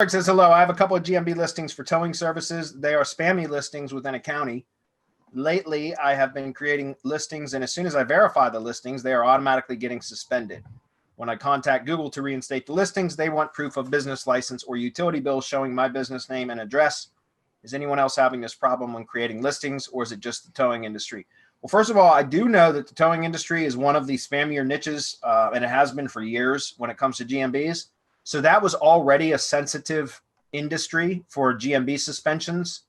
Mark says, hello, I have a couple of GMB listings for towing services. They are spammy listings within a county. Lately, I have been creating listings, and as soon as I verify the listings, they are automatically getting suspended. When I contact Google to reinstate the listings, they want proof of business license or utility bill showing my business name and address. Is anyone else having this problem when creating listings, or is it just the towing industry? Well, first of all, I do know that the towing industry is one of the spammier niches, and it has been for years when it comes to GMBs. So that was already a sensitive industry for GMB suspensions.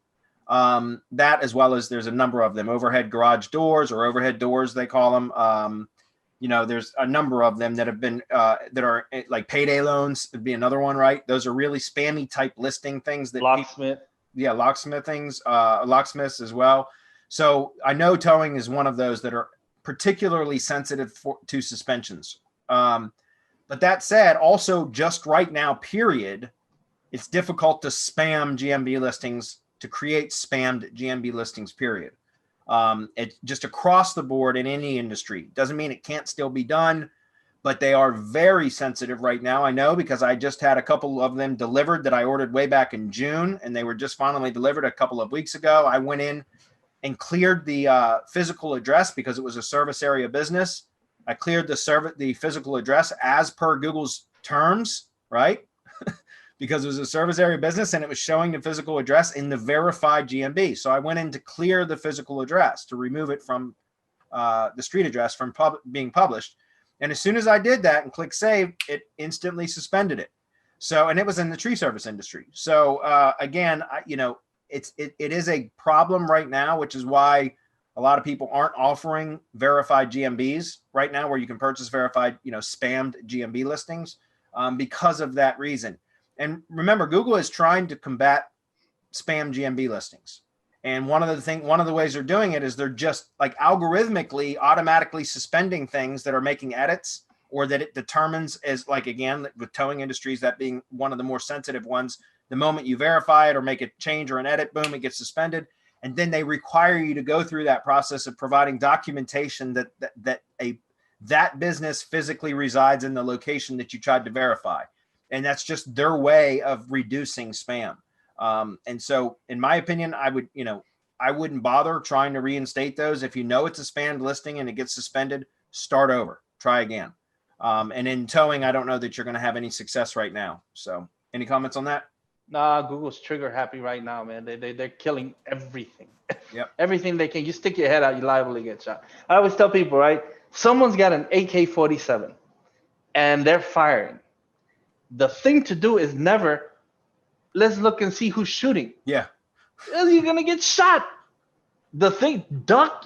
That, as well as there's a number of them, overhead garage doors or overhead doors, they call them. There's a number of them that have been that are like payday loans would be another one, right? Those are really spammy type listing things that locksmith. Locksmiths as well. So I know towing is one of those that are particularly sensitive to suspensions. But that said, also just right now, period, it's difficult to spam GMB listings, to create spammed GMB listings, period. It's just across the board in any industry. Doesn't mean it can't still be done, but they are very sensitive right now. I know, because I just had a couple of them delivered that I ordered way back in June, and they were just finally delivered a couple of weeks ago. I went in and cleared the physical address because it was a service area business. I cleared the physical address as per Google's terms, right? Because it was a service area business and it was showing the physical address in the verified GMB. So I went in to clear the physical address to remove it from the street address from being published. And as soon as I did that and click save, it instantly suspended it. So, and it was in the tree service industry. So again, it is a problem right now, which is why a lot of people aren't offering verified GMBs right now, where you can purchase verified, spammed GMB listings because of that reason. And remember, Google is trying to combat spam GMB listings. And one of the ways they're doing it is they're just like algorithmically automatically suspending things that are making edits, or that it determines as, like, again, with towing industries, that being one of the more sensitive ones. The moment you verify it or make a change or an edit, boom, it gets suspended. And then they require you to go through that process of providing documentation that business physically resides in the location that you tried to verify. And that's just their way of reducing spam. And so in my opinion, I wouldn't bother trying to reinstate those. If you know it's a spammed listing and it gets suspended, start over, try again. And in towing, I don't know that you're going to have any success right now. So any comments on that? Nah, Google's trigger happy right now, man. They're killing everything. Yep. Everything they can. You stick your head out, you're liable to get shot. I always tell people, right? Someone's got an AK-47 and they're firing. The thing to do is never, let's look and see who's shooting. Yeah. You're going to get shot. The thing, duck,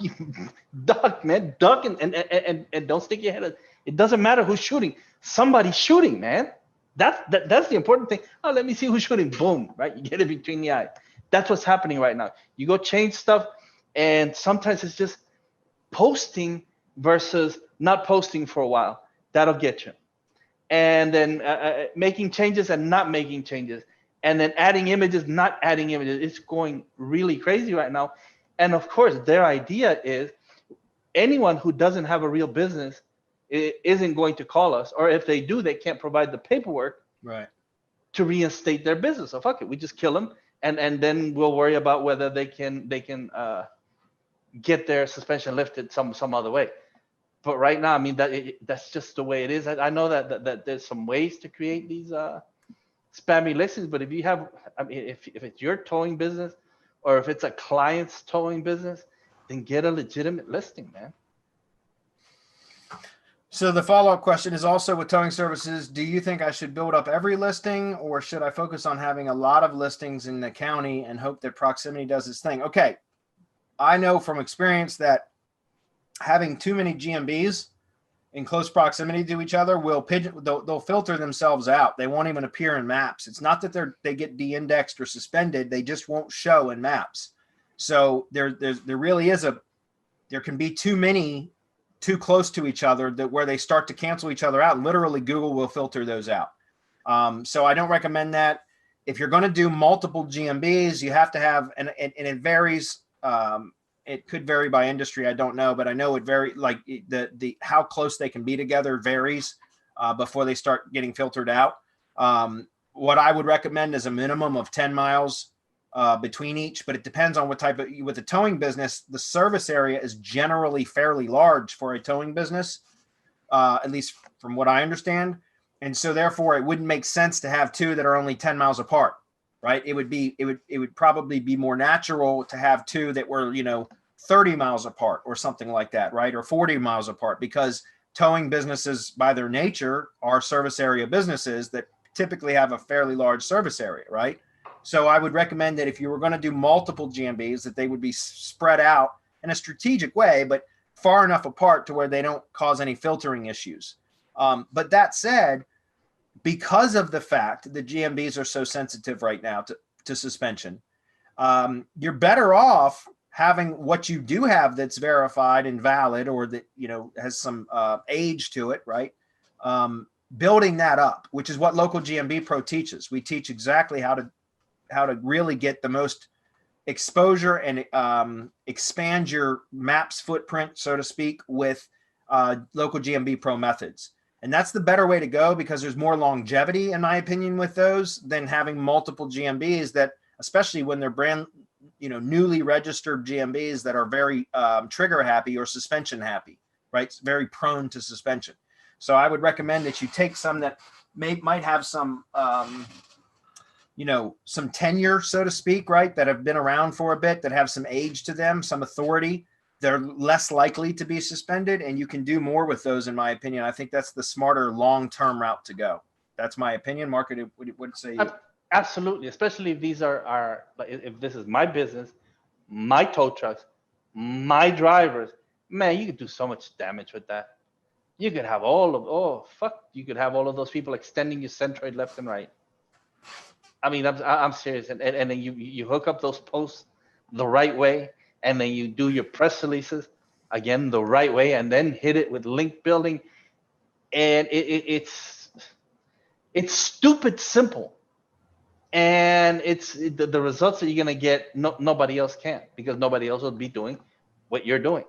man, duck, and don't stick your head out. It doesn't matter who's shooting. Somebody's shooting, man. That's the important thing. Oh, let me see who's shooting. Boom, right? You get it between the eyes. That's what's happening right now. You go change stuff, and sometimes it's just posting versus not posting for a while. That'll get you. And then making changes and not making changes. And then adding images, not adding images. It's going really crazy right now. And of course, their idea is anyone who doesn't have a real business isn't going to call us, or if they do, they can't provide the paperwork right to reinstate their business. So fuck it, we just kill them, and then we'll worry about whether they can get their suspension lifted some other way. But right now, I mean, that's just the way it is. I know that there's some ways to create these spammy listings, but if you have, I mean, if it's your towing business, or if it's a client's towing business, then get a legitimate listing, man. So the follow-up question is also with towing services. Do you think I should build up every listing, or should I focus on having a lot of listings in the county and hope that proximity does its thing? Okay. I know from experience that having too many GMBs in close proximity to each other they'll filter themselves out. They won't even appear in maps. It's not that they get de-indexed or suspended. They just won't show in maps. So there can be too many too close to each other where they start to cancel each other out. Literally, Google will filter those out. So I don't recommend that. If you're going to do multiple GMBs, you have to have, and it varies. It could vary by industry. I don't know, but I know it varies. Like the how close they can be together varies before they start getting filtered out. what I would recommend is a minimum of 10 miles between each, but it depends on what type of, with the towing business, the service area is generally fairly large for a towing business, at least from what I understand. And so therefore it wouldn't make sense to have two that are only 10 miles apart, right? It would probably be more natural to have two that were, 30 miles apart or something like that, right? Or 40 miles apart, because towing businesses by their nature are service area businesses that typically have a fairly large service area, right? So I would recommend that if you were going to do multiple GMBs, that they would be spread out in a strategic way, but far enough apart to where they don't cause any filtering issues. But that said, because of the fact that GMBs are so sensitive right now to suspension, you're better off having what you do have that's verified and valid, or that, has some age to it, right? Building that up, which is what Local GMB Pro teaches. We teach exactly how to really get the most exposure and expand your maps footprint, so to speak, with Local GMB Pro methods. And that's the better way to go, because there's more longevity, in my opinion, with those than having multiple GMBs that, especially when they're brand, newly registered GMBs that are very trigger happy or suspension happy, right? It's very prone to suspension. So I would recommend that you take some that might have some, some tenure, so to speak, right? That have been around for a bit, that have some age to them, some authority. They're less likely to be suspended, and you can do more with those, in my opinion. I think that's the smarter long-term route to go. That's my opinion. Mark, what say you? Absolutely, especially if these are if this is my business, my tow trucks, my drivers, man, you could do so much damage with that. You could have you could have all of those people extending your centroid left and right. I mean, I'm serious, and then you hook up those posts the right way, and then you do your press releases again the right way, and then hit it with link building, and it's stupid simple. And it's the results that you're going to get, nobody else can, because nobody else will be doing what you're doing.